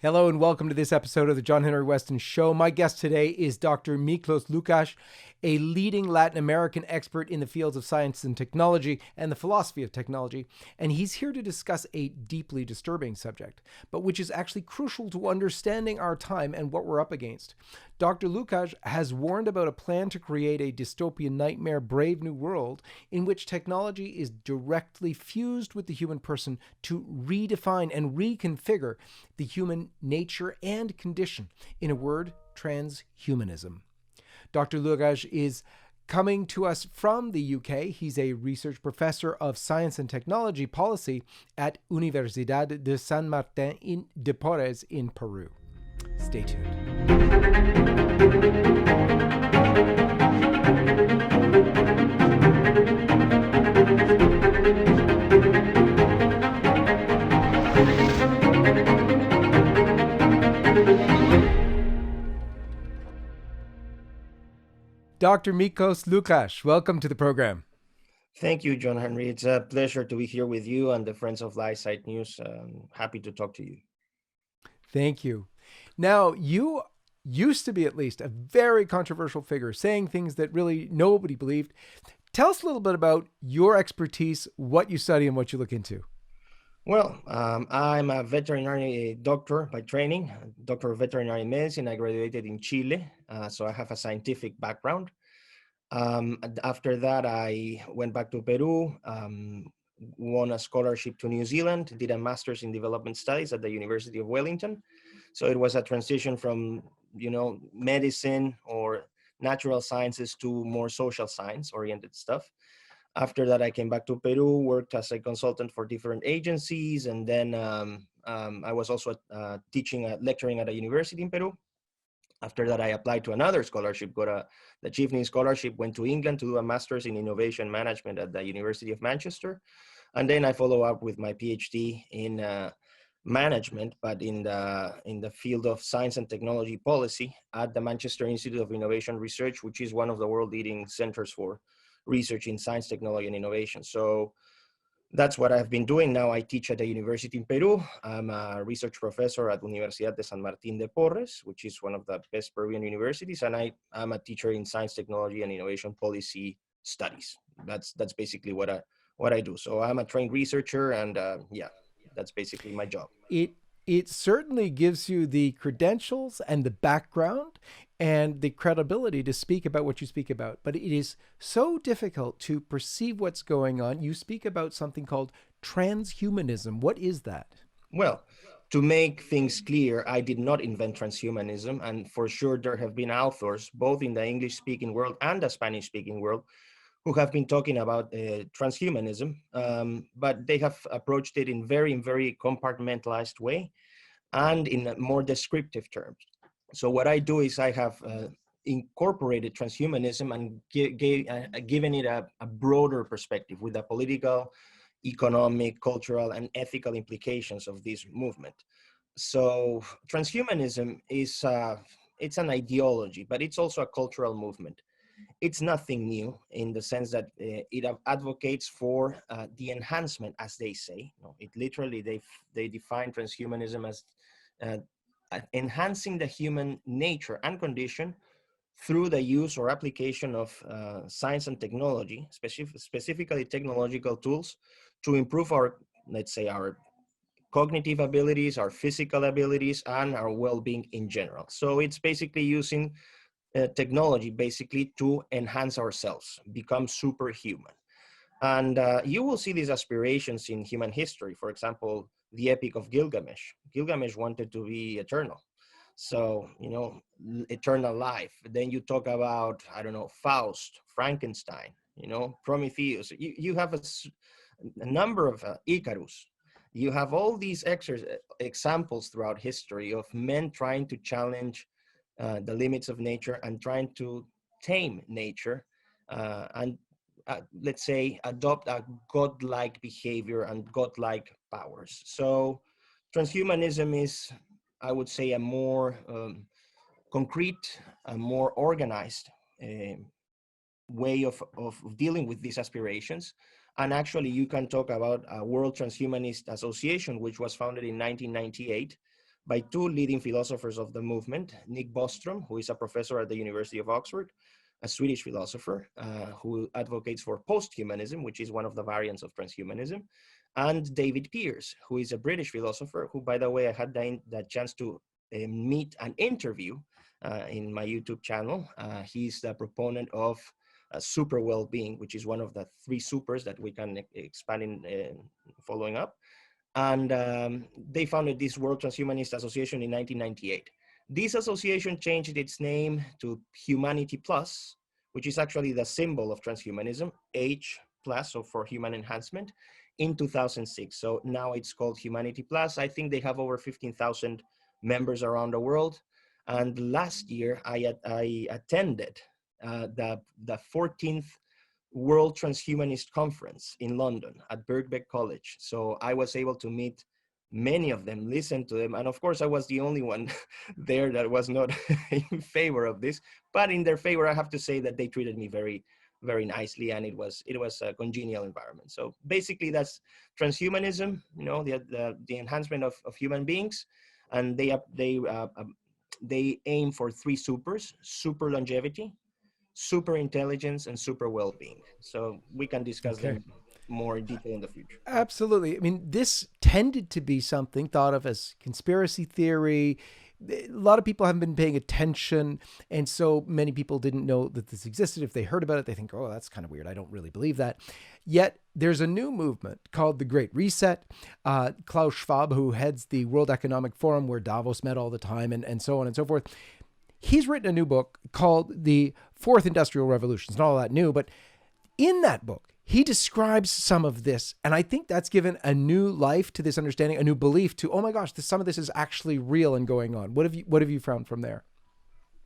Hello and welcome to this episode of the John-Henry Westen Show. My guest today is Dr. Miklos Lukacs, a leading Latin American expert in the fields of science and technology and the philosophy of technology. And he's here to discuss a deeply disturbing subject, but which is actually crucial to understanding our time and what we're up against. Dr. Lukacs has warned about a plan to create a dystopian nightmare brave new world in which technology is directly fused with the human person to redefine and reconfigure the human nature and condition. In a word, transhumanism. Dr. Lukacs is coming to us from the UK. He's a research professor of science and technology policy at Universidad de San Martín de Porres in Peru. Stay tuned. Dr. Miklos Lukacs, welcome to the program. Thank you, John-Henry. It's a pleasure to be here with you and the Friends of Lightside News. Happy to talk to you. Thank you. Now, you used to be at least a very controversial figure, saying things that really nobody believed. Tell us a little bit about your expertise, what you study and what you look into. Well, I'm a veterinary doctor by training, doctor of veterinary medicine. I graduated in Chile, so I have a scientific background. After that, I went back to Peru, won a scholarship to New Zealand, did a master's in development studies at the University of Wellington. So it was a transition from, medicine or natural sciences to more social science oriented stuff. After that, I came back to Peru, worked as a consultant for different agencies, and then I was also lecturing at a university in Peru. After that, I applied to another scholarship, got the Chieftain Scholarship, went to England to do a master's in innovation management at the University of Manchester. And then I follow up with my PhD in management, but in the field of science and technology policy at the Manchester Institute of Innovation Research, which is one of the world leading centers for research in science, technology, and innovation. So that's what I've been doing. Now I teach at a university in Peru. I'm a research professor at Universidad de San Martín de Porres, which is one of the best Peruvian universities. And I'm a teacher in science, technology, and innovation policy studies. That's basically what I do. So I'm a trained researcher, and that's basically my job. It certainly gives you the credentials and the background and the credibility to speak about what you speak about. But it is so difficult to perceive what's going on. You speak about something called transhumanism. What is that? Well, to make things clear, I did not invent transhumanism. And for sure, there have been authors, both in the English-speaking world and the Spanish-speaking world, who have been talking about transhumanism, but they have approached it in very compartmentalized way and in more descriptive terms. So what I do is I have incorporated transhumanism and given it a broader perspective with the political, economic, cultural, and ethical implications of this movement. So transhumanism is it's an ideology, but it's also a cultural movement. It's nothing new in the sense that it advocates for the enhancement, as they say. It literally, they define transhumanism as enhancing the human nature and condition through the use or application of science and technology, specifically technological tools, to improve our, let's say, our cognitive abilities, our physical abilities, and our well-being in general. So it's basically using technology basically to enhance ourselves, become superhuman. And you will see these aspirations in human history. For example, the Epic of Gilgamesh. Gilgamesh wanted to be eternal. So, eternal life. Then you talk about, I don't know, Faust, Frankenstein, Prometheus. You have a number of Icarus. You have all these examples throughout history of men trying to challenge the limits of nature and trying to tame nature and let's say adopt a godlike behavior and godlike powers. So transhumanism is, I would say, a more concrete, a more organized way of dealing with these aspirations. And actually, you can talk about a World Transhumanist Association, which was founded in 1998 by two leading philosophers of the movement, Nick Bostrom, who is a professor at the University of Oxford, a Swedish philosopher who advocates for post-humanism, which is one of the variants of transhumanism, and David Pearce, who is a British philosopher, who, by the way, I had the chance to meet and interview in my YouTube channel. He's the proponent of super well-being, which is one of the three supers that we can expand in following up. And they founded this World Transhumanist Association in 1998. This association changed its name to Humanity Plus, which is actually the symbol of transhumanism, H plus, so for human enhancement, in 2006. So now it's called Humanity Plus. I think they have over 15,000 members around the world. And last year, I attended the 14th World Transhumanist Conference in London at Birkbeck College. So I was able to meet many of them, listen to them. And of course, I was the only one there that was not in favor of this. But in their favor, I have to say that they treated me very, very nicely, and it was a congenial environment. So basically, that's transhumanism. You know, the enhancement of human beings, and they aim for three supers: super longevity, super intelligence, and super well-being. So we can discuss them more in detail in the future. Absolutely. I mean, this tended to be something thought of as conspiracy theory. A lot of people haven't been paying attention, and so many people didn't know that this existed. If they heard about it, they think, oh, that's kind of weird. I don't really believe that. Yet there's a new movement called the Great Reset. Klaus Schwab, who heads the World Economic Forum, where Davos met all the time, and so on and so forth, he's written a new book called The Fourth Industrial Revolution. It's not all that new, but in that book, he describes some of this, and I think that's given a new life to this understanding, a new belief to, oh my gosh, some of this is actually real and going on. What have you found from there?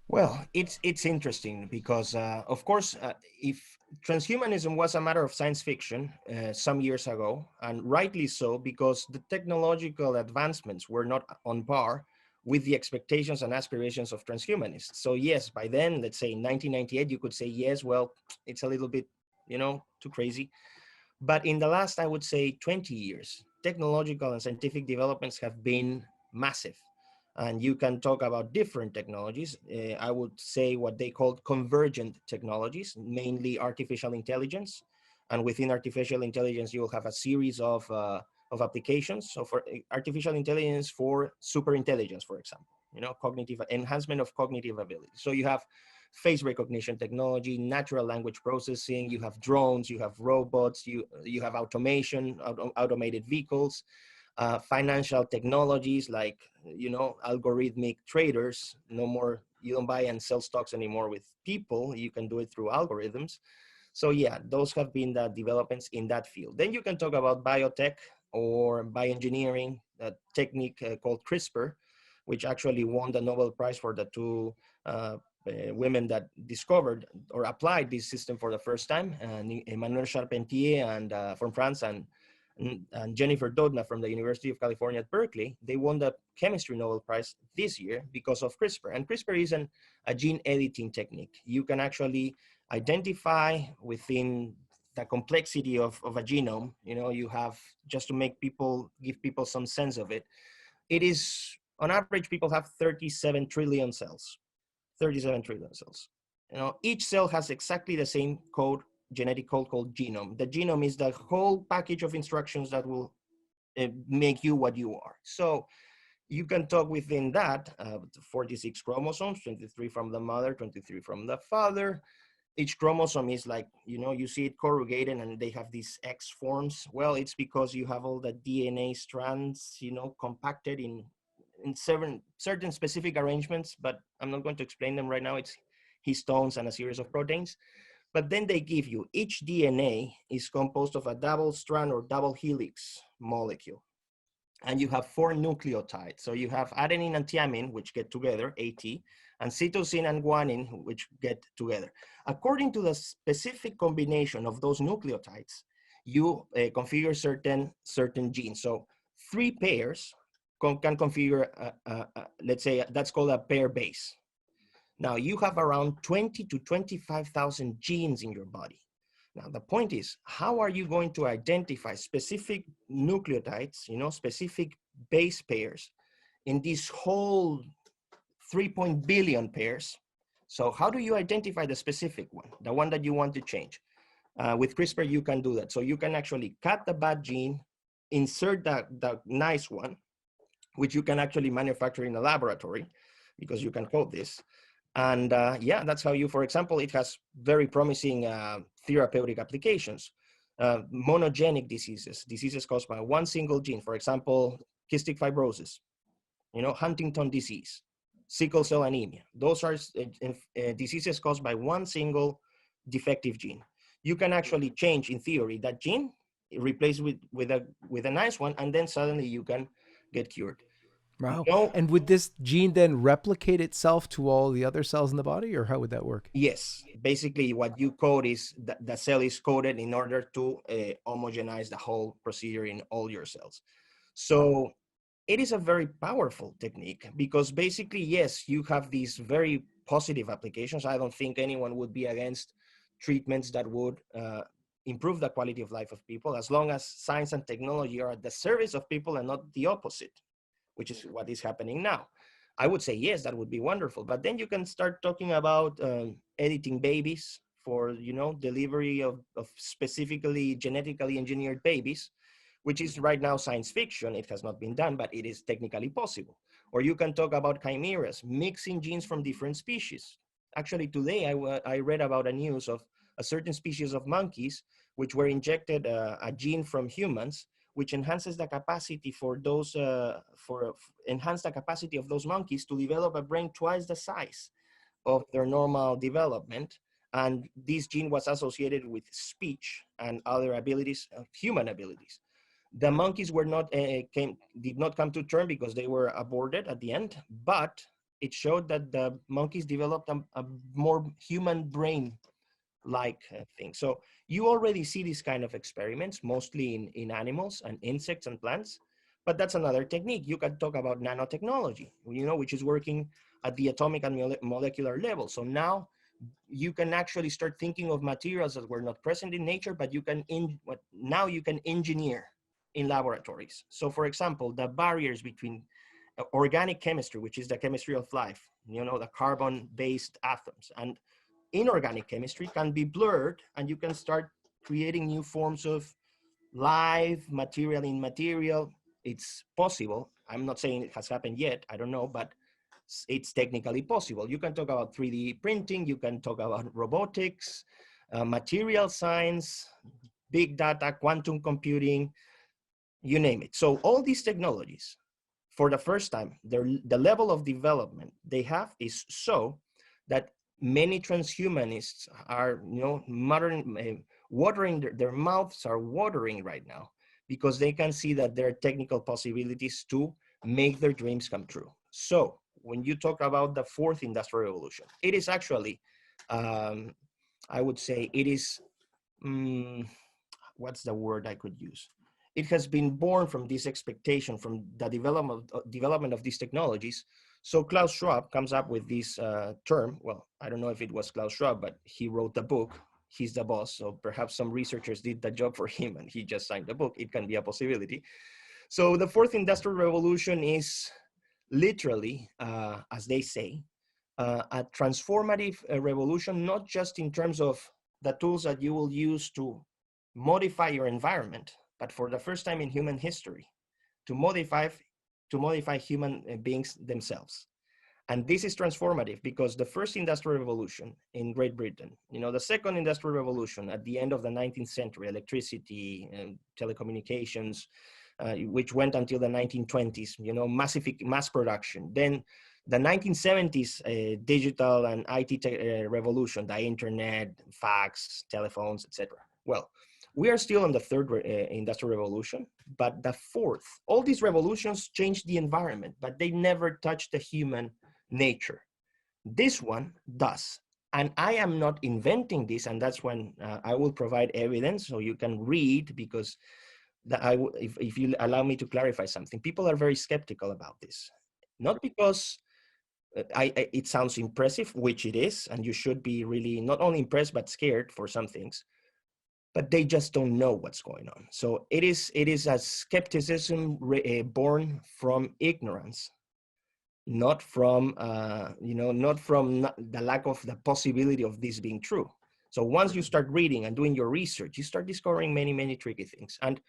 Well, it's interesting because, of course, if transhumanism was a matter of science fiction some years ago, and rightly so, because the technological advancements were not on par with the expectations and aspirations of transhumanists. So yes, by then, let's say in 1998, you could say, yes, well, it's a little bit, too crazy. But in the last, I would say 20 years, technological and scientific developments have been massive. And you can talk about different technologies. I would say what they called convergent technologies, mainly artificial intelligence. And within artificial intelligence, you will have a series of applications. So for artificial intelligence for super intelligence, for example, cognitive enhancement of cognitive ability. So you have face recognition technology, natural language processing, you have drones, you have robots, you have automation, automated vehicles, financial technologies like, algorithmic traders. No more, you don't buy and sell stocks anymore with people, you can do it through algorithms. So yeah, those have been the developments in that field. Then you can talk about biotech or bioengineering, a technique called CRISPR, which actually won the Nobel Prize for the two women that discovered or applied this system for the first time, Emmanuelle Charpentier and from France, and Jennifer Doudna from the University of California at Berkeley. They won the chemistry Nobel Prize this year because of CRISPR. And CRISPR is a gene editing technique. You can actually identify within the complexity of a genome, you have, just to give people some sense of it, it is, on average, people have 37 trillion cells. 37 trillion cells. Each cell has exactly the same code, genetic code called genome. The genome is the whole package of instructions that will make you what you are. So you can talk within that 46 chromosomes, 23 from the mother, 23 from the father. Each chromosome is like, you see it corrugated and they have these X forms. Well, it's because you have all the DNA strands, compacted in certain specific arrangements, but I'm not going to explain them right now. It's histones and a series of proteins. But then they give you, each DNA is composed of a double strand or double helix molecule. And you have 4 nucleotides. So you have adenine and thymine, which get together, AT, and cytosine and guanine, which get together. According to the specific combination of those nucleotides, you configure certain genes. So 3 pairs can configure, let's say, that's called a pair base. Now you have around 20 to 25,000 genes in your body. Now the point is, how are you going to identify specific nucleotides, specific base pairs in this whole 3 billion pairs. So how do you identify the specific one, the one that you want to change? With CRISPR, you can do that. So you can actually cut the bad gene, insert the nice one, which you can actually manufacture in a laboratory because you can code this. And yeah, that's how you, for example, it has very promising therapeutic applications. Monogenic diseases caused by one single gene, for example, cystic fibrosis, Huntington disease, sickle cell anemia. Those are diseases caused by one single defective gene. You can actually change, in theory, that gene, replace with a nice one, and then suddenly you can get cured. Wow. No, And would this gene then replicate itself to all the other cells in the body, or how would that work? yes, basically what you code is that the cell is coded in order to homogenize the whole procedure in all your cells. So it is a very powerful technique because basically, yes, you have these very positive applications. I don't think anyone would be against treatments that would improve the quality of life of people, as long as science and technology are at the service of people and not the opposite, which is what is happening now. I would say, yes, that would be wonderful. But then you can start talking about editing babies for, delivery of specifically genetically engineered babies, which is right now science fiction. It has not been done, but it is technically possible. Or you can talk about chimeras, mixing genes from different species. Actually, today I read about a news of a certain species of monkeys which were injected a gene from humans, which enhances the capacity for those enhance the capacity of those monkeys to develop a brain twice the size of their normal development. And this gene was associated with speech and other abilities, human abilities. The monkeys did not come to term because they were aborted at the end, but it showed that the monkeys developed a more human brain like thing. So you already see these kind of experiments, mostly in animals and insects and plants, but that's another technique. You can talk about nanotechnology, which is working at the atomic and molecular level. So now you can actually start thinking of materials that were not present in nature, but now you can engineer in laboratories. So for example, the barriers between organic chemistry, which is the chemistry of life, the carbon-based atoms, and inorganic chemistry can be blurred, and you can start creating new forms of life, material in material. It's possible. I'm not saying it has happened yet. I don't know, but it's technically possible. You can talk about 3D printing. You can talk about robotics, material science, big data, quantum computing, you name it. So all these technologies, for the first time, the level of development they have is so that many transhumanists are, watering their mouths are watering right now because they can see that there are technical possibilities to make their dreams come true. So when you talk about the fourth industrial revolution, it is actually, I would say it is, what's the word I could use? It has been born from this expectation, from the development of these technologies. So Klaus Schwab comes up with this term. Well, I don't know if it was Klaus Schwab, but he wrote the book. He's the boss. So perhaps some researchers did the job for him and he just signed the book. It can be a possibility. So the fourth industrial revolution is literally, as they say, a transformative revolution, not just in terms of the tools that you will use to modify your environment, but for the first time in human history, to modify human beings themselves. And this is transformative because the first industrial revolution in Great Britain, the second industrial revolution at the end of the 19th century, electricity and telecommunications, which went until the 1920s, mass production. Then the 1970s digital and IT revolution, the internet, fax, telephones, etc. Well, we are still in the third industrial revolution, but the fourth, all these revolutions changed the environment, but they never touched the human nature. This one does. And I am not inventing this, and that's when I will provide evidence so you can read, because if you allow me to clarify something, people are very skeptical about this. Not because it sounds impressive, which it is, and you should be really not only impressed, but scared for some things, but they just don't know what's going on. So it is a skepticism born from ignorance not from not from the lack of the possibility of this being true. So once you start reading and doing your research, you start discovering many tricky things. And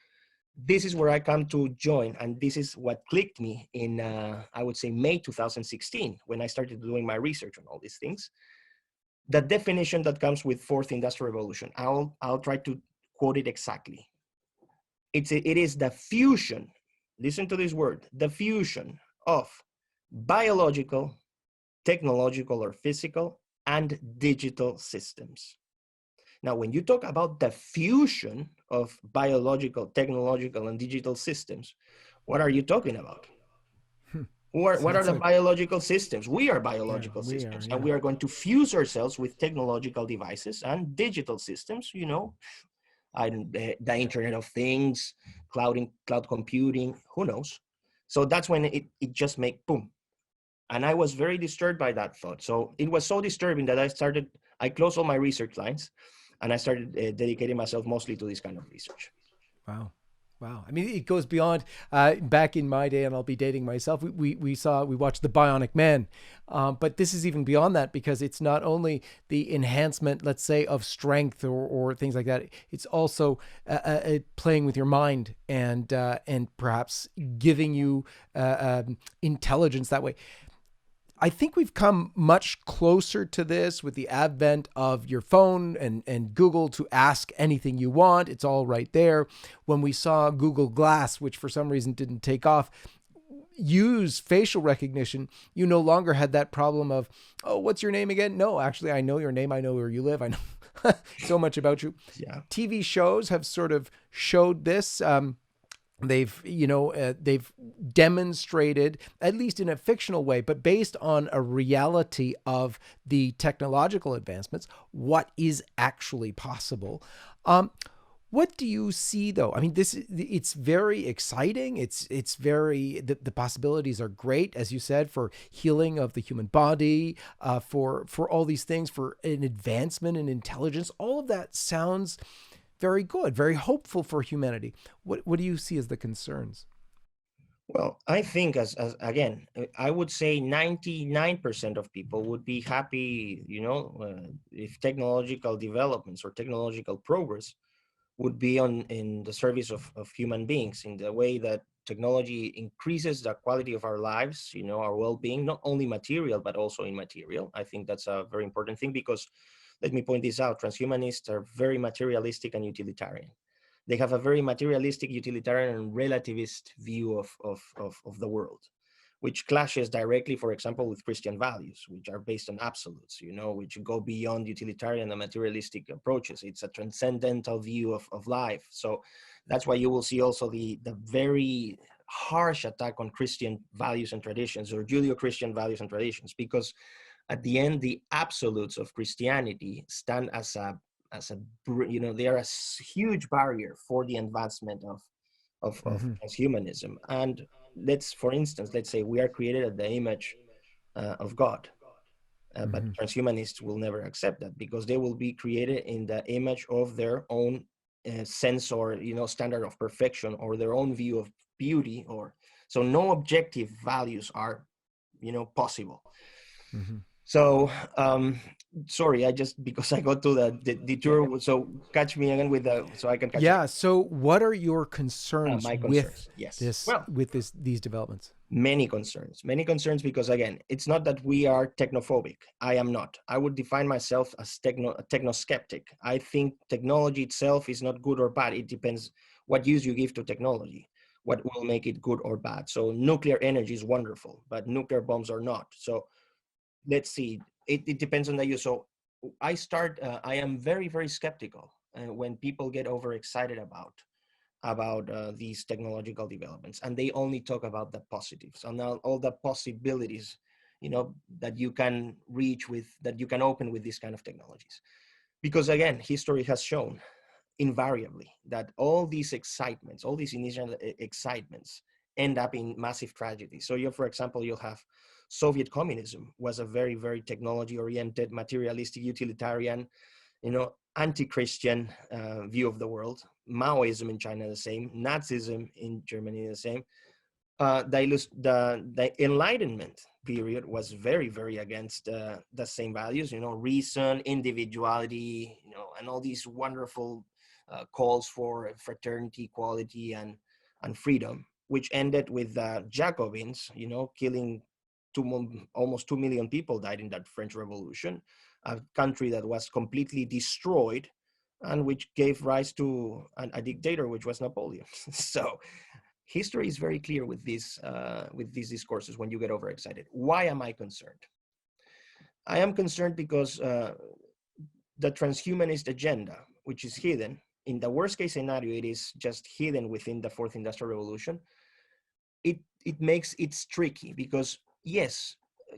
this is where I come to join, and this is what clicked me in I would say May 2016, when I started doing my research on all these things. The definition that comes with fourth industrial revolution, I'll try to quote it exactly. It is the fusion, listen to this word, the fusion of biological, technological or physical, and digital systems. Now, when you talk about the fusion of biological, technological, and digital systems, what are you talking about? What are the biological systems? We are biological systems, and we are going to fuse ourselves with technological devices and digital systems, the Internet of Things, cloud computing, who knows? So that's when it just make boom. And I was very disturbed by that thought. So it was so disturbing that I closed all my research lines, and I started dedicating myself mostly to this kind of research. Wow. Wow. I mean, it goes beyond back in my day, and I'll be dating myself. We watched The Bionic Man. But this is even beyond that, because it's not only the enhancement, let's say, of strength or things like that. It's also playing with your mind and perhaps giving you intelligence that way. I think we've come much closer to this with the advent of your phone and Google to ask anything you want. It's all right there. When we saw Google Glass, which for some reason didn't take off, use facial recognition, you no longer had that problem of, oh, what's your name again? No, actually, I know your name. I know where you live. I know so much about you. Yeah. TV shows have sort of showed this. They've demonstrated, at least in a fictional way, but based on a reality of the technological advancements, what is actually possible. What do you see, though? I mean, it's very exciting. It's very, the possibilities are great, as you said, for healing of the human body, for all these things, for an advancement in intelligence. All of that sounds very good, very hopeful for humanity. What do you see as the concerns? Well, I think as again, I would say 99% of people would be happy, if technological developments or technological progress would be in the service of human beings, in the way that technology increases the quality of our lives, our well-being, not only material, but also immaterial. I think that's a very important thing, because let me point this out, transhumanists are very materialistic and utilitarian. They have a very materialistic, utilitarian, and relativist view of the world, which clashes directly, for example, with Christian values, which are based on absolutes, which go beyond utilitarian and materialistic approaches. It's a transcendental view of life. So that's why you will see also the very harsh attack on Christian values and traditions, or Judeo-Christian values and traditions, because at the end, the absolutes of Christianity stand as they are a huge barrier for the advancement of transhumanism. And for instance, let's say we are created at the image of God. But transhumanists will never accept that, because they will be created in the image of their own sense or standard of perfection, or their own view of beauty, or so no objective values are possible. So sorry, I just, because I got to the detour, so catch me again so I can catch you. So what are your concerns My with concerns, yes. these developments? Many concerns, because again, it's not that we are technophobic. I am not. I would define myself as techno-skeptic. I think technology itself is not good or bad. It depends what use you give to technology, what will make it good or bad. So nuclear energy is wonderful, but nuclear bombs are not. So let's see, it depends on the use. So I am very skeptical when people get overexcited about these technological developments, and they only talk about the positives and all the possibilities that you can reach with, that you can open with these kind of technologies. Because again, history has shown invariably that all these initial excitements end up in massive tragedies. So for example, you'll have Soviet communism was a very technology-oriented, materialistic, utilitarian, anti-Christian view of the world. Maoism in China, the same. Nazism in Germany, the same. The Enlightenment, period was very, very against the same values, reason, individuality, and all these wonderful calls for fraternity, equality, and freedom, which ended with Jacobins, killing almost 2 million people died in that French Revolution, a country that was completely destroyed, and which gave rise to a dictator, which was Napoleon. So history is very clear with these discourses when you get overexcited. Why am I concerned? I am concerned because the transhumanist agenda, which is hidden, in the worst case scenario, it is just hidden within the fourth industrial revolution. It makes it tricky because, yes,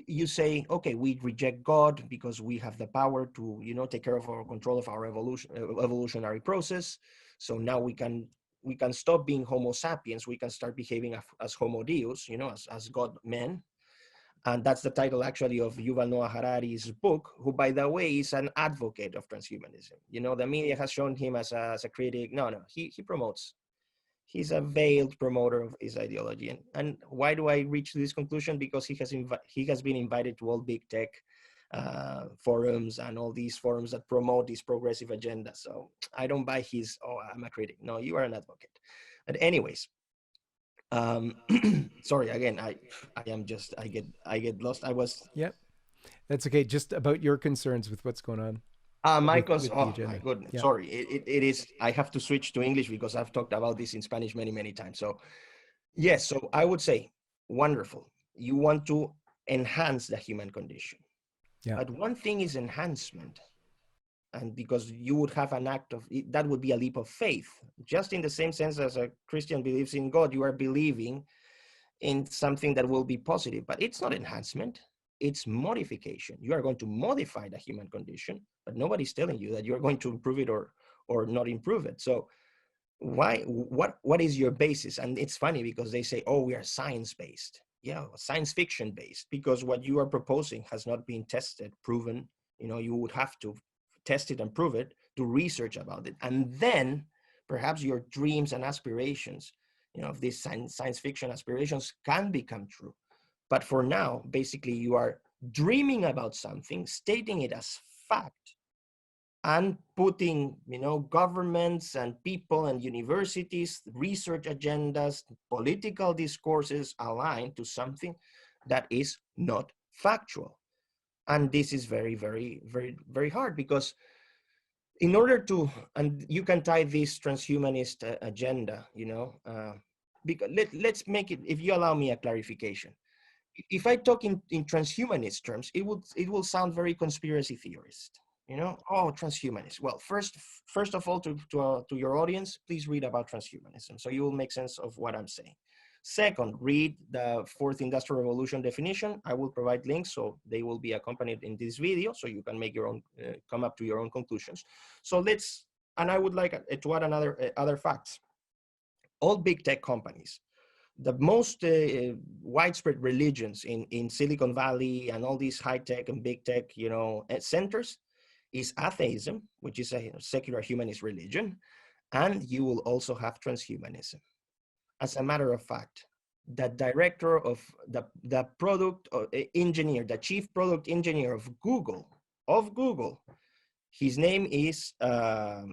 you say, okay, we reject God because we have the power to, take care of our control of our evolutionary process. So now we can stop being Homo sapiens. We can start behaving as Homo Deus, as God men. And that's the title actually of Yuval Noah Harari's book, who, by the way, is an advocate of transhumanism. The media has shown him as a critic. No, he promotes. He's a veiled promoter of his ideology. And why do I reach this conclusion? Because he has been invited to all big tech forums and all these forums that promote this progressive agenda. So I don't buy his, oh, I'm a critic. No, you are an advocate. But anyways, sorry, again, I get lost. Yep, that's okay. Just about your concerns with what's going on with the Oh my agenda. goodness, Yeah. sorry. It is, I have to switch to English because I've talked about this in Spanish many, many times. So yes, so I would say, wonderful. You want to enhance the human condition. Yeah. But one thing is enhancement. And because you would have an act of, that would be a leap of faith. Just in the same sense as a Christian believes in God, you are believing in something that will be positive, but it's not enhancement, it's modification. You are going to modify the human condition, but nobody's telling you that you're going to improve it or not improve it. So what is your basis? And it's funny because they say, oh, we are science-based. Yeah, science fiction based, because what you are proposing has not been tested, proven. You would have to test it and prove it, do research about it, and then perhaps your dreams and aspirations, of these science fiction aspirations can become true. But for now, basically, you are dreaming about something, stating it as fact, and putting, governments and people and universities, research agendas, political discourses aligned to something that is not factual. And this is very, very, very, very hard, because in order to, and you can tie this transhumanist agenda, because let's make it, if you allow me a clarification. If I talk in transhumanist terms, it will sound very conspiracy theorist. Oh, transhumanist. Well, first of all, to your audience, please read about transhumanism, so you will make sense of what I'm saying. Second, read the fourth industrial revolution definition. I will provide links, so they will be accompanied in this video, so you can make your own, come up to your own conclusions. So and I would like to add other facts. All big tech companies, the most widespread religions in Silicon Valley and all these high tech and big tech, centers, is atheism, which is a secular humanist religion, and you will also have transhumanism. As a matter of fact, the director of the product engineer, the chief product engineer of Google, his name is Ray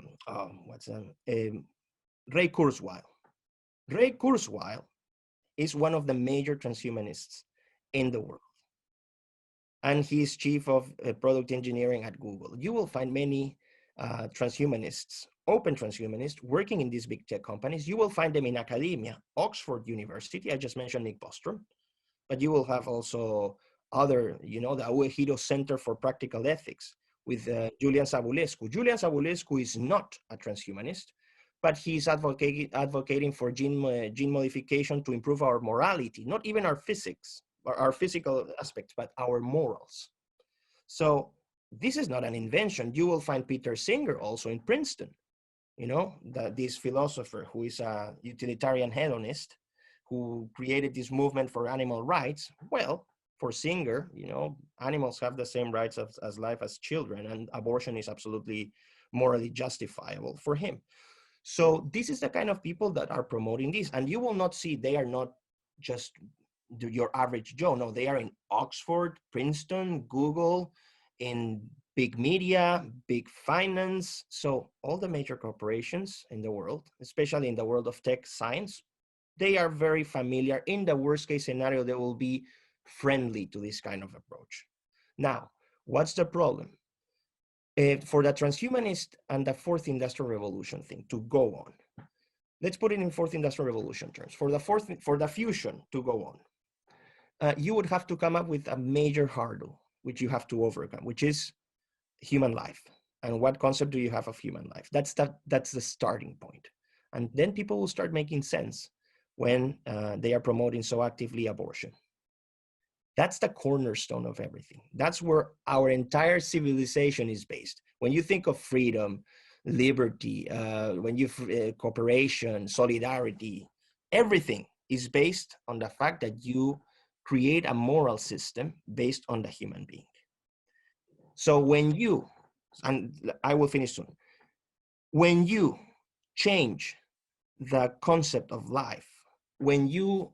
Kurzweil. Ray Kurzweil is one of the major transhumanists in the world, and he's chief of product engineering at Google. You will find many transhumanists, open transhumanists, working in these big tech companies. You will find them in academia, Oxford University. I just mentioned Nick Bostrom, but you will have also other, the Uehiro Center for Practical Ethics with Julian Savulescu. Julian Savulescu is not a transhumanist, but he's advocating for gene modification to improve our morality, not even our physics, or our physical aspects, but our morals. So this is not an invention. You will find Peter Singer also in Princeton, this philosopher who is a utilitarian hedonist who created this movement for animal rights. Well, for Singer, animals have the same rights as life as children, and abortion is absolutely morally justifiable for him. So this is the kind of people that are promoting this, and you will not see, they are not just your average Joe. No, they are in Oxford, Princeton, Google, in big media, big finance. So all the major corporations in the world, especially in the world of tech science, they are very familiar. In the worst case scenario, they will be friendly to this kind of approach. Now, what's the problem? For the transhumanist and the fourth industrial revolution thing to go on, let's put it in fourth industrial revolution terms. For the fusion to go on, you would have to come up with a major hurdle, which you have to overcome, which is human life. And what concept do you have of human life? That's the starting point. And then people will start making sense when they are promoting so actively abortion. That's the cornerstone of everything. That's where our entire civilization is based. When you think of freedom, liberty, cooperation, solidarity, everything is based on the fact that you create a moral system based on the human being. So when you, and I will finish soon, when you change the concept of life, when you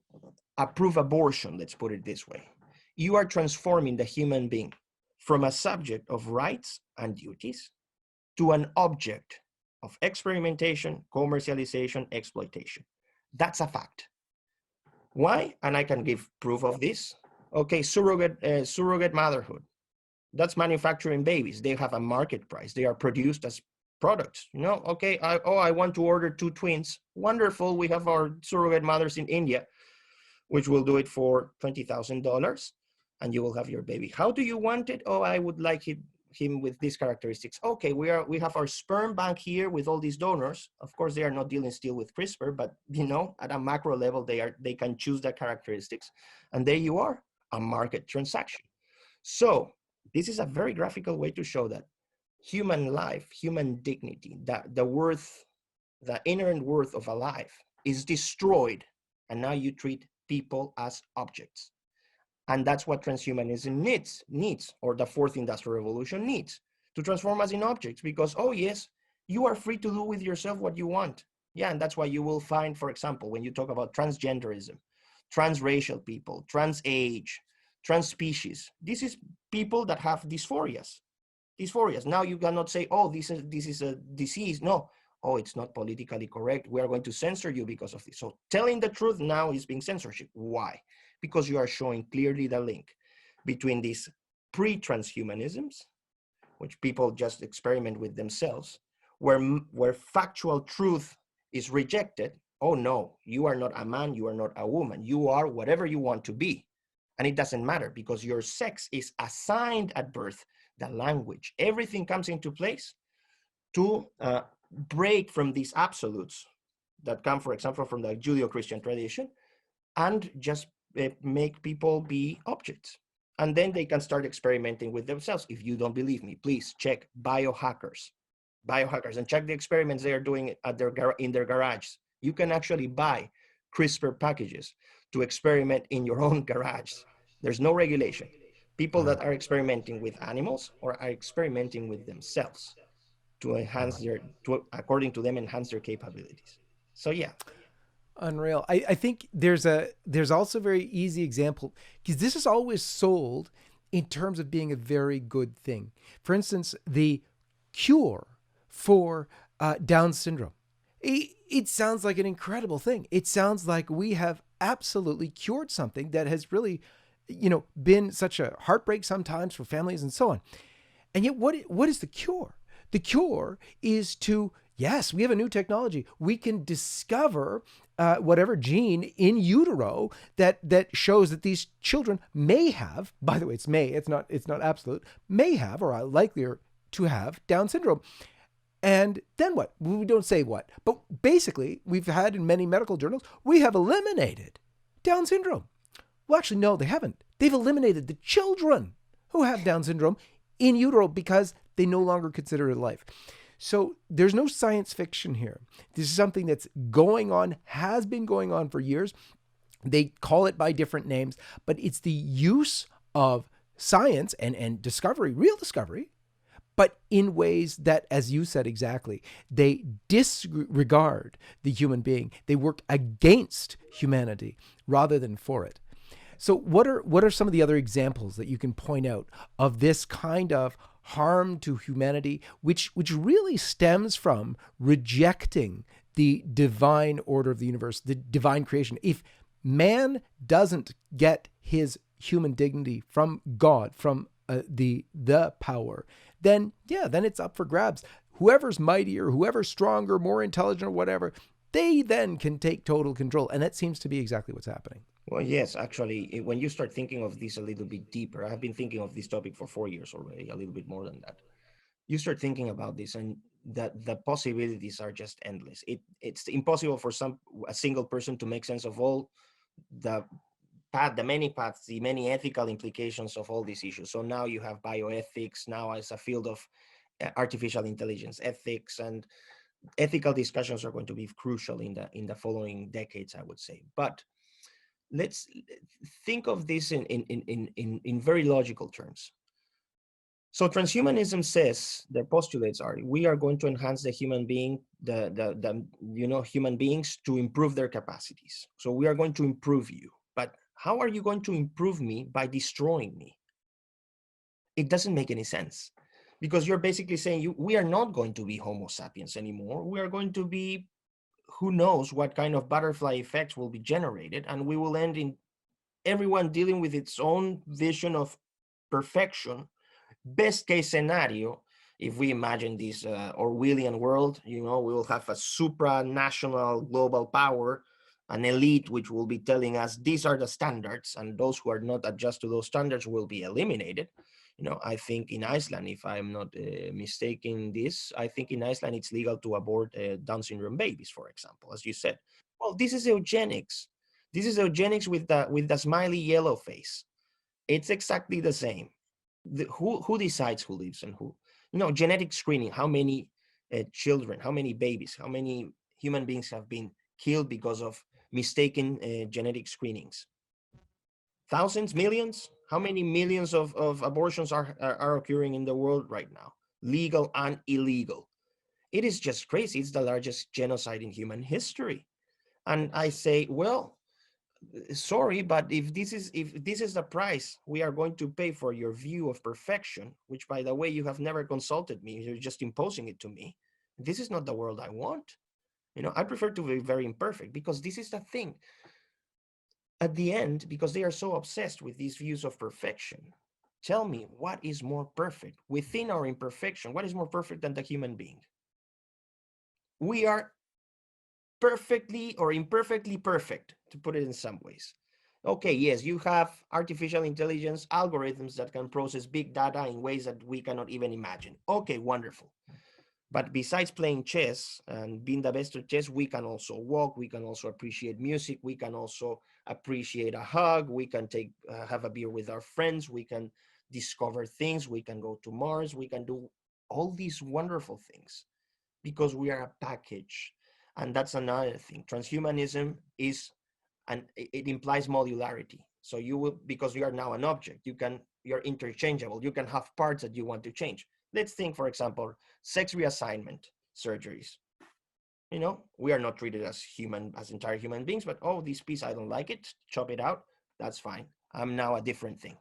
approve abortion, let's put it this way, you are transforming the human being from a subject of rights and duties to an object of experimentation, commercialization, exploitation. That's a fact. Why? And I can give proof of this. Okay, surrogate motherhood. That's manufacturing babies. They have a market price. They are produced as products. Okay, I want to order 2 twins. Wonderful. We have our surrogate mothers in India, which will do it for $20,000, and you will have your baby. How do you want it? Oh, I would like him with these characteristics. Okay, we have our sperm bank here with all these donors. Of course, they are not dealing still with CRISPR, but at a macro level, they can choose the characteristics, and there you are, a market transaction. So this is a very graphical way to show that human life, human dignity, the inherent worth of a life is destroyed, and now you treat people as objects. And that's what transhumanism needs, or the fourth industrial revolution needs, to transform us in objects, because, oh yes, you are free to do with yourself what you want. Yeah, and that's why you will find, for example, when you talk about transgenderism, transracial people, trans age, trans species, this is people that have dysphorias. Now you cannot say, oh, this is a disease. No, oh, it's not politically correct. We are going to censor you because of this. So telling the truth now is being censorship. Why? Because you are showing clearly the link between these pre-transhumanisms, which people just experiment with themselves, where factual truth is rejected. Oh no, you are not a man, you are not a woman, you are whatever you want to be. And it doesn't matter because your sex is assigned at birth, the language, everything comes into place to break from these absolutes that come, for example, from the Judeo-Christian tradition, and just make people be objects. And then they can start experimenting with themselves. If you don't believe me, please check biohackers, and check the experiments they are doing in their garage. You can actually buy CRISPR packages to experiment in your own garage. There's no regulation. People that are experimenting with animals or are experimenting with themselves to enhance according to them, enhance their capabilities. So yeah. Unreal. I think there's also a very easy example, because this is always sold in terms of being a very good thing. For instance, the cure for Down syndrome. It sounds like an incredible thing. It sounds like we have absolutely cured something that has really, been such a heartbreak sometimes for families and so on. And yet, what is the cure? The cure is to, yes, we have a new technology. We can discover whatever gene in utero that shows that these children may have, by the way, it's not absolute, may have or are likelier to have Down syndrome. And then what? We don't say what, but basically we've had in many medical journals, we have eliminated Down syndrome. Well, actually, no, they haven't. They've eliminated the children who have Down syndrome in utero because they no longer consider it life. So there's no science fiction here. This is something that's going on, has been going on for years. They call it by different names, but it's the use of science and discovery, real discovery, but in ways that, as you said exactly, they disregard the human being. They work against humanity rather than for it. So what are some of the other examples that you can point out of this kind of harm to humanity, which really stems from rejecting the divine order of the universe, the divine creation? If man doesn't get his human dignity from God, from the power, then it's up for grabs. Whoever's mightier, whoever's stronger, more intelligent, or whatever, they then can take total control. And that seems to be exactly what's happening. Well, yes, actually, when you start thinking of this a little bit deeper, I've been thinking of this topic for 4 years already, a little bit more than that. You start thinking about this, and that the possibilities are just endless. It's impossible for a single person to make sense of all the the many paths, the many ethical implications of all these issues. So now you have bioethics now as a field of artificial intelligence ethics, and ethical discussions are going to be crucial in the following decades, I would say. But let's think of this in very logical terms. So transhumanism says, their postulates are, we are going to enhance the human being, human beings to improve their capacities. So we are going to improve you. But how are you going to improve me by destroying me? It doesn't make any sense, because you're basically saying we are not going to be Homo sapiens anymore. We are going to be, who knows what kind of butterfly effects will be generated, and we will end in everyone dealing with its own vision of perfection. Best case scenario, if we imagine this Orwellian world, we will have a supranational global power, an elite which will be telling us these are the standards, and those who are not adjust to those standards will be eliminated. I think in Iceland, if I'm not mistaken this, I think in Iceland it's legal to abort Down syndrome babies, for example, as you said. Well, this is eugenics. This is eugenics with the smiley yellow face. It's exactly the same. Who decides who lives and who? Genetic screening. How many children, how many babies, how many human beings have been killed because of mistaken genetic screenings? Thousands, millions? How many millions of abortions are occurring in the world right now? Legal and illegal. It is just crazy. It's the largest genocide in human history. And I say, well, sorry, but if this is the price we are going to pay for your view of perfection, which, by the way, you have never consulted me, you're just imposing it to me, this is not the world I want. I prefer to be very imperfect, because this is the thing. At the end, because they are so obsessed with these views of perfection, tell me, what is more perfect within our imperfection? What is more perfect than the human being? We are perfectly or imperfectly perfect, to put it in some ways. Okay, yes, you have artificial intelligence algorithms that can process big data in ways that we cannot even imagine. Okay, wonderful. But besides playing chess and being the best at chess, we can also walk, we can also appreciate music, we can also appreciate a hug, we can have a beer with our friends, we can discover things, we can go to Mars, we can do all these wonderful things, because we are a package. And that's another thing. Transhumanism it implies modularity. So you will, because you are now an object, you're interchangeable. You can have parts that you want to change. Let's think, for example, sex reassignment surgeries. We are not treated as entire human beings, but this piece, I don't like it, chop it out. That's fine. I'm now a different thing.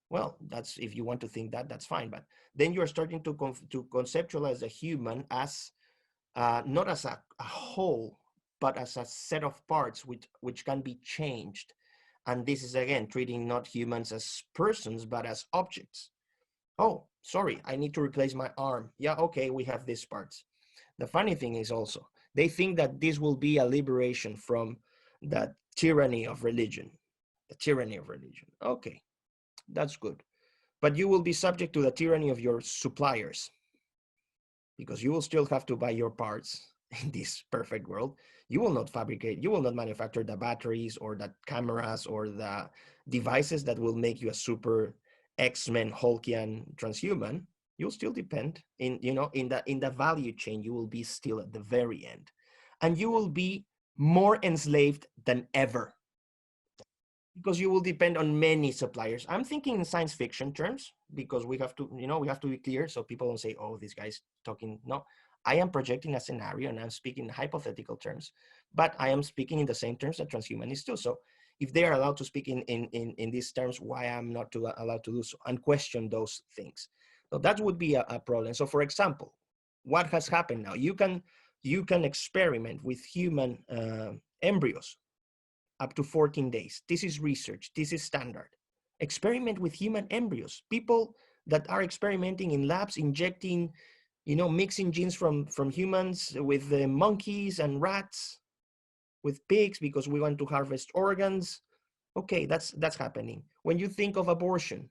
Well, that's, if you want to think that, that's fine. But then you're starting to conceptualize the human as not as a whole, but as a set of parts which can be changed. And this is, again, treating not humans as persons, but as objects. Oh, sorry, I need to replace my arm. Yeah, okay, we have these parts. The funny thing is also, they think that this will be a liberation from the tyranny of religion. The tyranny of religion. Okay, that's good. But you will be subject to the tyranny of your suppliers, because you will still have to buy your parts in this perfect world. You will not manufacture the batteries or the cameras or the devices that will make you a super X-Men Hulkian transhuman. You'll still depend in the value chain. You will be still at the very end, and you will be more enslaved than ever, because you will depend on many suppliers. I'm thinking in science fiction terms, because we have to be clear, so people don't say, oh, this guy's talking. No, I am projecting a scenario and I'm speaking in hypothetical terms, but I am speaking in the same terms that transhumanists do. So if they are allowed to speak in these terms, why I'm not allowed to do so and question those things. So that would be a problem. So for example, what has happened now? You can experiment with human embryos up to 14 days. This is research. This is standard. Experiment with human embryos. People that are experimenting in labs, injecting, mixing genes from humans with monkeys and rats, with pigs, because we want to harvest organs. Okay, that's happening. When you think of abortion,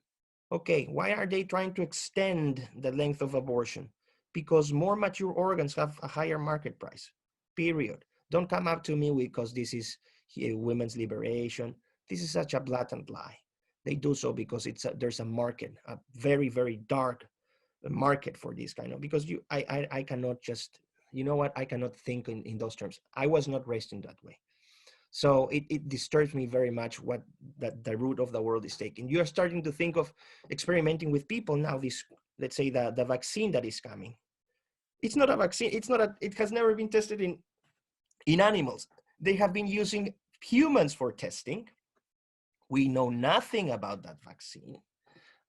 okay, why are they trying to extend the length of abortion? Because more mature organs have a higher market price, period. Don't come up to me because this is women's liberation. This is such a blatant lie. They do so because there's a market, a very, very dark market for this kind of, because I cannot just, you know what, I cannot think in those terms. I was not raised in that way. So it disturbs me very much what that the root of the world is taking. You are starting to think of experimenting with people now. This, let's say, the vaccine that is coming. It's not a vaccine. It has never been tested in animals. They have been using humans for testing. We know nothing about that vaccine.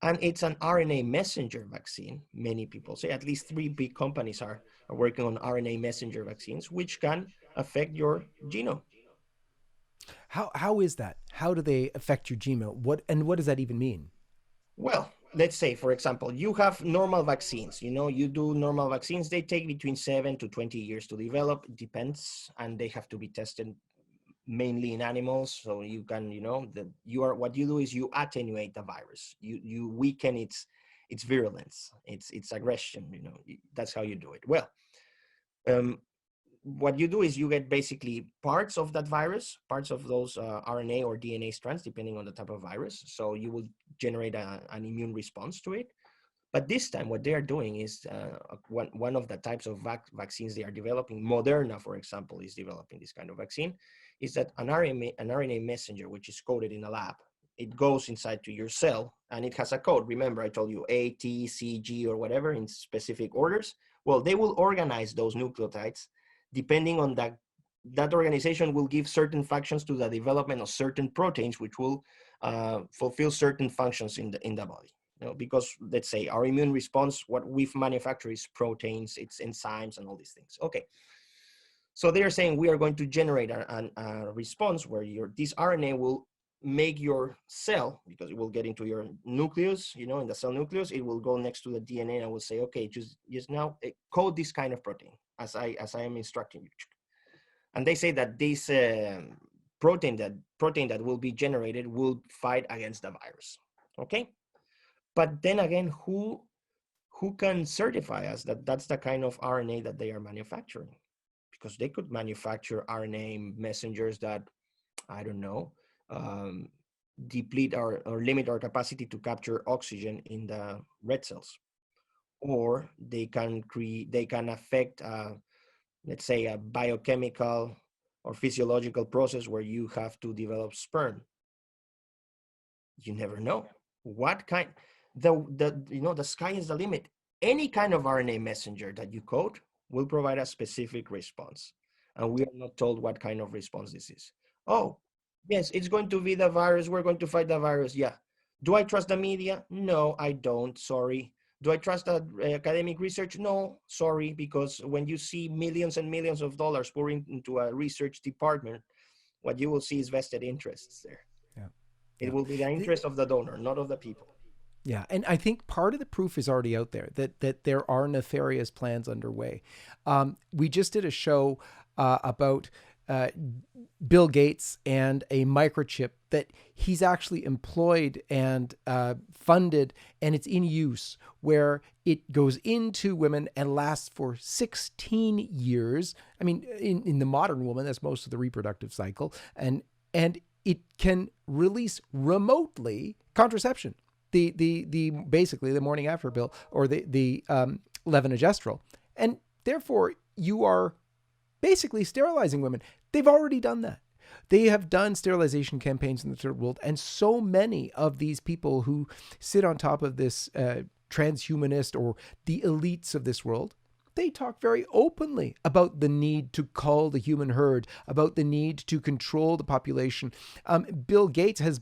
And it's an RNA messenger vaccine. Many people say, at least 3 big companies are working on RNA messenger vaccines, which can affect your genome. How is that? How do they affect your genome? What does that even mean? Well, let's say, for example, you have normal vaccines. You do normal vaccines. They take between 7 to 20 years to develop. It depends, and they have to be tested mainly in animals. So you can, what you do is you attenuate the virus. You weaken its virulence, its aggression. That's how you do it. Well, what you do is you get basically parts of that virus, parts of those RNA or DNA strands, depending on the type of virus. So you will generate an immune response to it. But this time, what they are doing is one of the types of vaccines they are developing, Moderna, for example, is developing this kind of vaccine, is that an RNA messenger, which is coded in a lab, it goes inside to your cell, and it has a code. Remember, I told you A, T, C, G, or whatever in specific orders. Well, they will organize those nucleotides depending on that organization will give certain functions to the development of certain proteins, which will fulfill certain functions in the body. Because let's say our immune response, what we've manufactured is proteins, it's enzymes, and all these things. Okay. So they are saying we are going to generate a response where this RNA will make your cell, because it will get into your nucleus, in the cell nucleus, it will go next to the DNA and I will say, okay, just now code this kind of protein as I am instructing you. And they say that this protein that will be generated will fight against the virus. Okay. But then again, who can certify us that that's the kind of RNA that they are manufacturing? Because they could manufacture RNA messengers that, I don't know, deplete or limit our capacity to capture oxygen in the red cells. Or they can affect, let's say, a biochemical or physiological process where you have to develop sperm. You never know. What kind, the sky is the limit. Any kind of RNA messenger that you code will provide a specific response. And we are not told what kind of response this is. Oh, yes, it's going to be the virus. We're going to fight the virus. Yeah. Do I trust the media? No, I don't. Sorry. Do I trust academic research? No, sorry, because when you see millions and millions of dollars pouring into a research department, what you will see is vested interests there. Yeah. It will be the interest of the donor, not of the people. Yeah, and I think part of the proof is already out there that there are nefarious plans underway. We just did a show about Bill Gates and a microchip that he's actually employed and funded, and it's in use, where it goes into women and lasts for 16 years. I mean, in the modern woman, that's most of the reproductive cycle, and it can release remotely contraception. The basically the morning after pill, or the levonorgestrel, and therefore you are basically sterilizing women. They've already done that. They have done sterilization campaigns in the third world, and so many of these people who sit on top of this transhumanist or the elites of this world, they talk very openly about the need to cull the human herd, about the need to control the population. Bill Gates has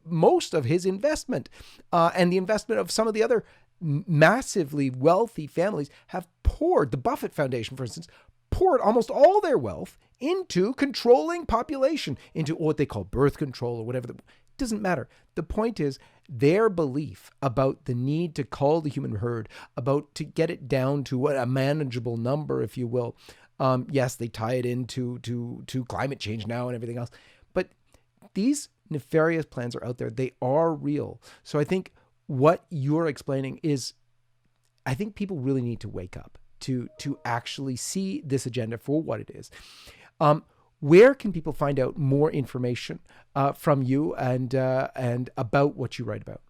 most of his investment and the investment of some of the other massively wealthy families have poured, the Buffett Foundation, for instance, poured almost all their wealth into controlling population, into what they call birth control or whatever. It doesn't matter. The point is their belief about the need to cull the human herd, about to get it down to what a manageable number, if you will. Yes, they tie it into to climate change now and everything else, but these nefarious plans are out there. They are real. So I think what you're explaining is, I think people really need to wake up to actually see this agenda for what it is. Where can people find out more information from you and about what you write about?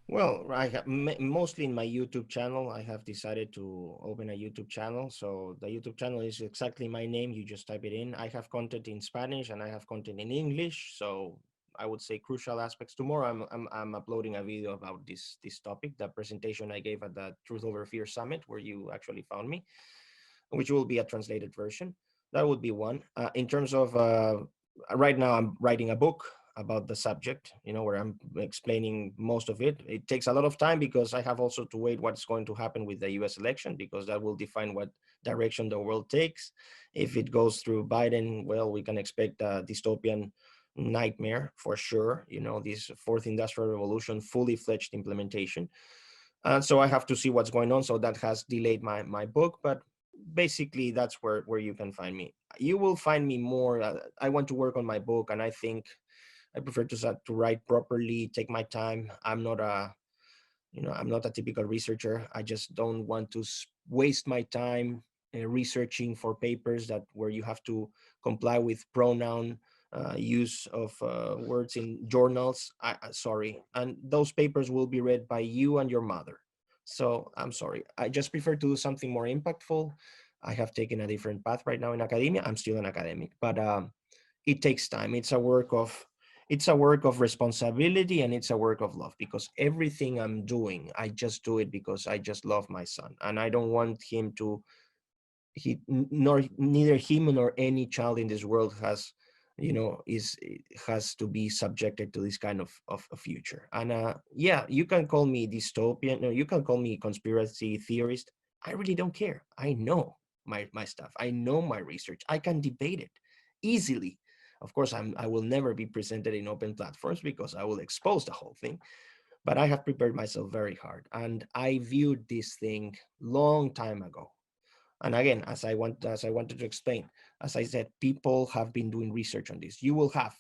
Well, I have mostly in my YouTube channel. I have decided to open a YouTube channel. So the YouTube channel is exactly my name. You just type it in. I have content in Spanish and I have content in English. So I would say crucial aspects. Tomorrow I'm uploading a video about this topic, the presentation I gave at the Truth Over Fear Summit, where you actually found me, which will be a translated version. That would be one. In terms of right now, I'm writing a book about the subject, where I'm explaining most of it. It takes a lot of time because I have also to wait what's going to happen with the US election, because that will define what direction the world takes. If it goes through Biden, well, we can expect a dystopian nightmare for sure, this fourth industrial revolution, fully fledged implementation. And so I have to see what's going on. So that has delayed my book, but basically that's where you can find me. You will find me more. I want to work on my book, and I think I prefer to write properly, take my time. I'm not a typical researcher. I just don't want to waste my time researching for papers where you have to comply with pronoun use of words in journals. Sorry, and those papers will be read by you and your mother. So I'm sorry. I just prefer to do something more impactful. I have taken a different path right now in academia. I'm still an academic, but it takes time. It's a work of responsibility, and it's a work of love, because everything I'm doing, I just do it because I just love my son, and I don't want him to neither him nor any child in this world has to be subjected to this kind of a future. And yeah, you can call me dystopian, no, you can call me conspiracy theorist. I really don't care. I know my stuff. I know my research. I can debate it easily. Of course, I will never be presented in open platforms because I will expose the whole thing. But I have prepared myself very hard, and I viewed this thing long time ago. And again, as I wanted to explain, as I said, people have been doing research on this. You will have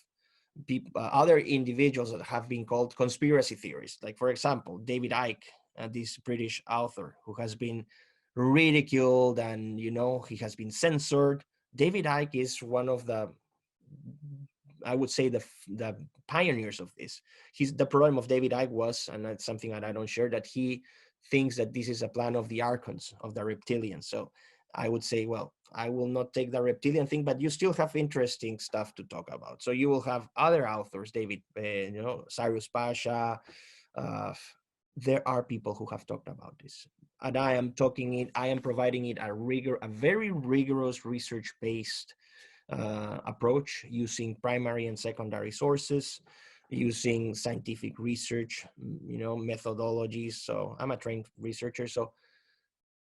other individuals that have been called conspiracy theorists, like, for example, David Icke, this British author who has been ridiculed, and he has been censored. David Icke is one of the, I would say, the pioneers of this. The problem of David Icke was, and that's something that I don't share, that he thinks that this is a plan of the archons, of the reptilians. So I would say, well, I will not take the reptilian thing, but you still have interesting stuff to talk about. So you will have other authors, David, Cyrus Pasha. There are people who have talked about this, and I am providing it a very rigorous research-based approach, using primary and secondary sources, using scientific research, methodologies. So I'm a trained researcher, so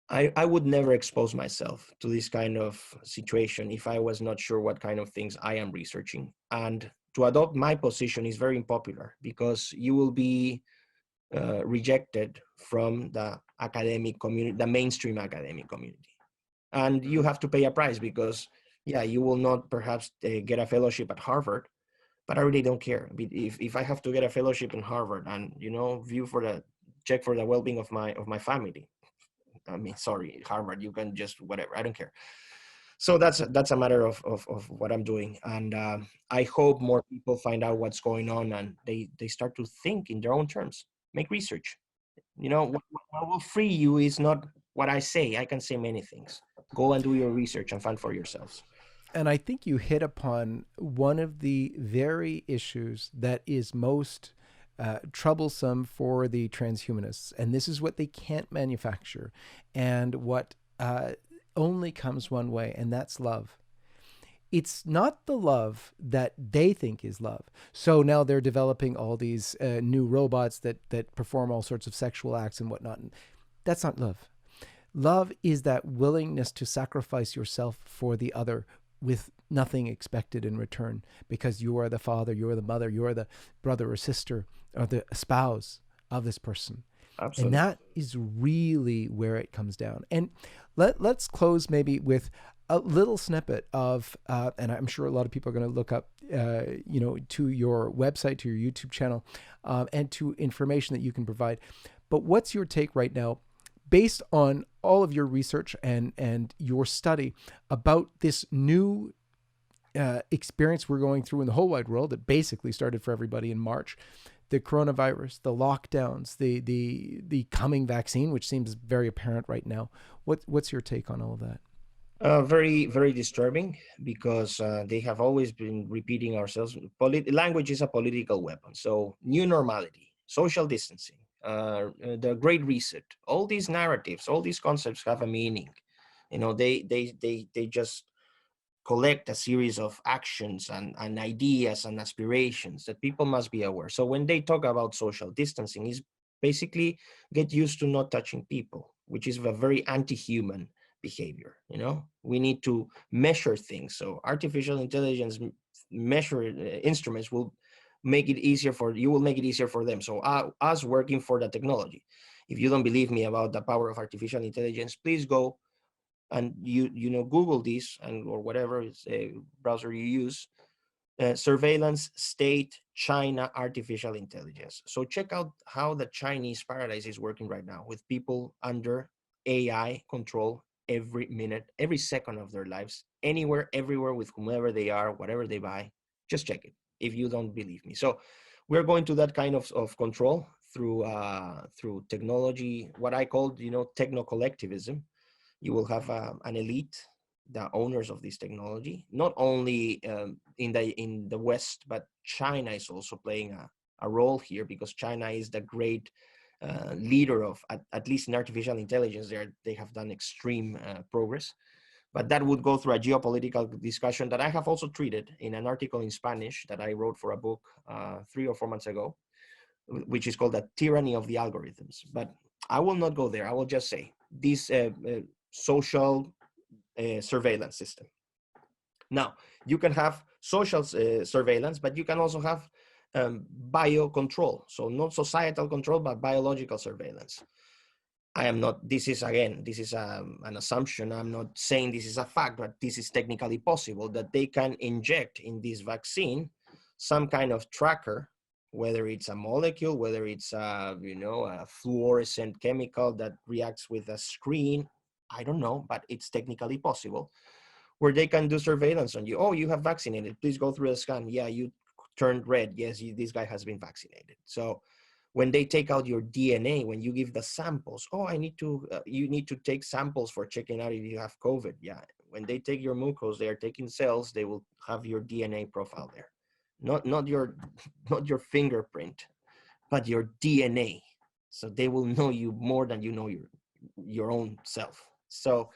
I would never expose myself to this kind of situation if I was not sure what kind of things I am researching. And to adopt my position is very unpopular, because you will be rejected from the academic community, the mainstream academic community. And you have to pay a price, because yeah, you will not perhaps get a fellowship at Harvard, but I really don't care. If I have to get a fellowship in Harvard and check for the well-being of my family, I mean, sorry, Harvard, you can just whatever, I don't care. So that's a matter of what I'm doing, and I hope more people find out what's going on, and they start to think in their own terms, make research. What will free you is not what I say. I can say many things. Go and do your research and find for yourselves. And I think you hit upon one of the very issues that is most troublesome for the transhumanists, and this is what they can't manufacture, and what only comes one way, and that's love. It's not the love that they think is love. So now they're developing all these new robots that perform all sorts of sexual acts and whatnot. That's not love. Love is that willingness to sacrifice yourself for the other with nothing expected in return, because you are the father, you are the mother, you are the brother or sister or the spouse of this person. And Absolutely. that is really where it comes down. And let's close maybe with a little snippet of, and I'm sure a lot of people are going to look up, to your website, to your YouTube channel, and to information that you can provide. But what's your take right now, based on all of your research and your study about this new experience we're going through in the whole wide world that basically started for everybody in March? The coronavirus, the lockdowns, the coming vaccine, which seems very apparent right now. What's your take on all of that? Very, very disturbing, because they have always been repeating ourselves. Language is a political weapon. So new normality, social distancing, the Great Reset, all these narratives, all these concepts have a meaning. They just collect a series of actions and ideas and aspirations that people must be aware. So when they talk about social distancing, is basically get used to not touching people, which is a very anti-human behavior. We need to measure things. So artificial intelligence measure instruments will make it easier for you, will make it easier for them. So us working for the technology, if you don't believe me about the power of artificial intelligence, please go and Google this, and or whatever browser you use, surveillance state China artificial intelligence. So check out how the Chinese paradise is working right now, with people under AI control every minute, every second of their lives, anywhere, everywhere, with whomever they are, whatever they buy. Just check it if you don't believe me. So we're going to that kind of control through technology, what I call techno collectivism. You will have an elite, the owners of this technology, not only in the West, but China is also playing a role here, because China is the great leader of, at least in artificial intelligence. They have done extreme progress. But that would go through a geopolitical discussion that I have also treated in an article in Spanish that I wrote for a book 3 or 4 months ago, which is called The Tyranny of the Algorithms. But I will not go there. I will just say this social surveillance system. Now, you can have social surveillance, but you can also have biocontrol. So not societal control, but biological surveillance. I am not, this is an assumption. I'm not saying this is a fact, but this is technically possible, that they can inject in this vaccine some kind of tracker, whether it's a molecule, whether it's a fluorescent chemical that reacts with a screen. I don't know, but it's technically possible, where they can do surveillance on you. Oh, you have vaccinated. Please go through the scan. Yeah, you turned red. Yes, this guy has been vaccinated. So when they take out your DNA, when you give the samples, oh, you need to take samples for checking out if you have COVID. Yeah, when they take your mucus, they are taking cells. They will have your DNA profile there, not your not your fingerprint, but your DNA. So they will know you more than you know your own self. So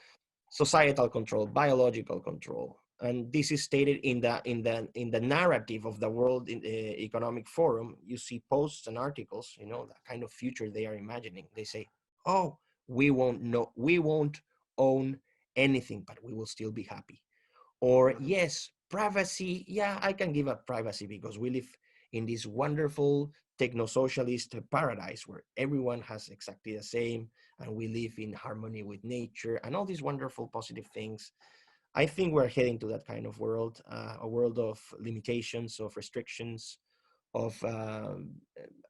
societal control, biological control, and this is stated in the narrative of the World Economic Forum. You see posts and articles, the kind of future they are imagining. They say, "Oh, we won't own anything, but we will still be happy." Or yes, privacy. Yeah, I can give up privacy because we live in this wonderful techno-socialist paradise where everyone has exactly the same, and we live in harmony with nature and all these wonderful positive things. I think we're heading to that kind of world, a world of limitations, of restrictions, of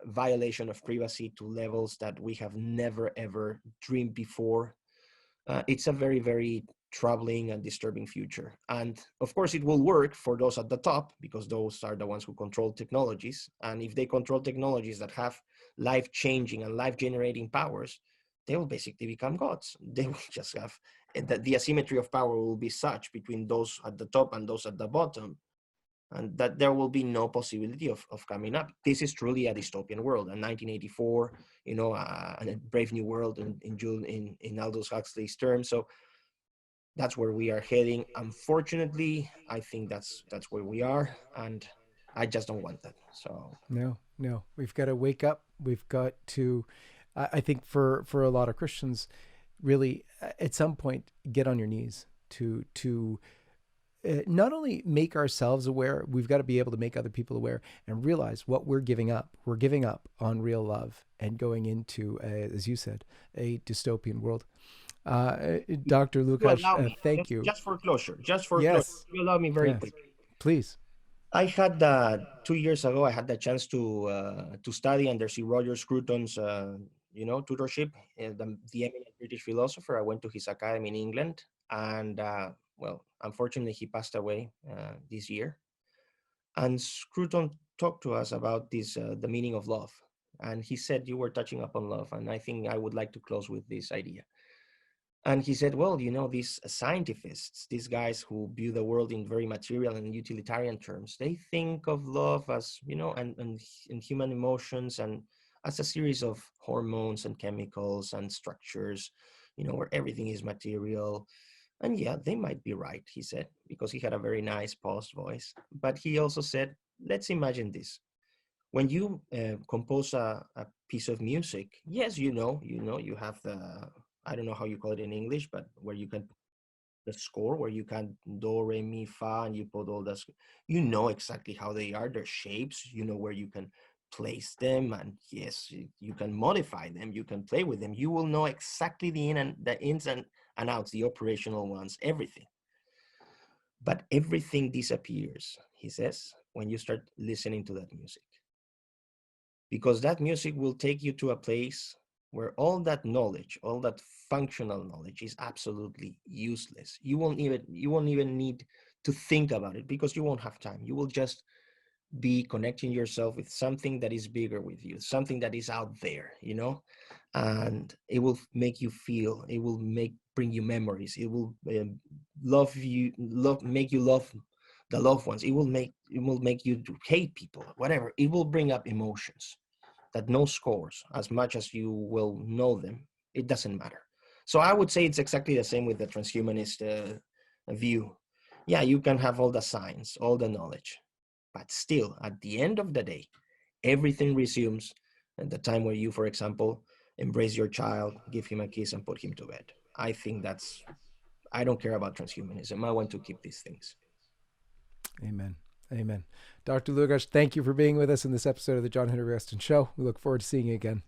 violation of privacy to levels that we have never ever dreamed before. It's a very, very troubling and disturbing future. And of course, it will work for those at the top, because those are the ones who control technologies. And if they control technologies that have life-changing and life-generating powers, they will basically become gods. They will just have the asymmetry of power will be such between those at the top and those at the bottom and that there will be no possibility of coming up. This is truly a dystopian world. And 1984, a brave new world in Aldous Huxley's terms. So that's where we are heading. Unfortunately, I think that's where we are, and I just don't want that. So No, we've got to wake up. We've got to, I think for a lot of Christians, really at some point get on your knees to not only make ourselves aware, we've got to be able to make other people aware and realize what we're giving up. We're giving up on real love and going into, as you said, a dystopian world. Dr. you Lukacs, allow me, thank you. just for closure, Yes, you allow me very yes, quick. please. I had 2 years ago. I had the chance to study under C. Roger Scruton's tutorship, the eminent British philosopher. I went to his academy in England, and well, unfortunately, he passed away this year. And Scruton talked to us about this, the meaning of love, and he said you were touching upon love, and I think I would like to close with this idea. And he said, well, these scientists, these guys who view the world in very material and utilitarian terms, they think of love as, and human emotions and as a series of hormones and chemicals and structures, where everything is material. And yeah, they might be right, he said, because he had a very nice paused voice. But he also said, let's imagine this. When you compose a piece of music, yes, you have I don't know how you call it in English, but where you can the score, where you can do, re, mi, fa, and you put all the, you know exactly how they are, their shapes, where you can place them, and yes, you can modify them, you can play with them, you will know exactly the ins and outs, the operational ones, everything. But everything disappears, he says, when you start listening to that music, because that music will take you to a place where all that knowledge, all that functional knowledge is absolutely useless. You won't even need to think about it, because you won't have time. You will just be connecting yourself with something that is bigger with you, something that is out there, and it will make you feel, it will bring you memories, it will make you love the loved ones, it will make you hate people, whatever. It will bring up emotions that no scores, as much as you will know them, it doesn't matter. So I would say it's exactly the same with the transhumanist view. Yeah, you can have all the science, all the knowledge, but still, at the end of the day, everything resumes at the time where you, for example, embrace your child, give him a kiss, and put him to bed. I think I don't care about transhumanism. I want to keep these things. Amen. Amen. Dr. Lukacs, thank you for being with us in this episode of the John-Henry Westen Show. We look forward to seeing you again.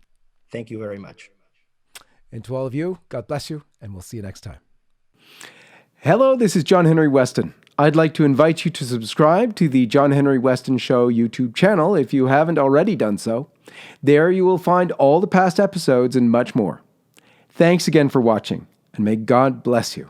Thank you very much. And to all of you, God bless you, and we'll see you next time. Hello, this is John-Henry Westen. I'd like to invite you to subscribe to the John-Henry Westen Show YouTube channel if you haven't already done so. There you will find all the past episodes and much more. Thanks again for watching, and may God bless you.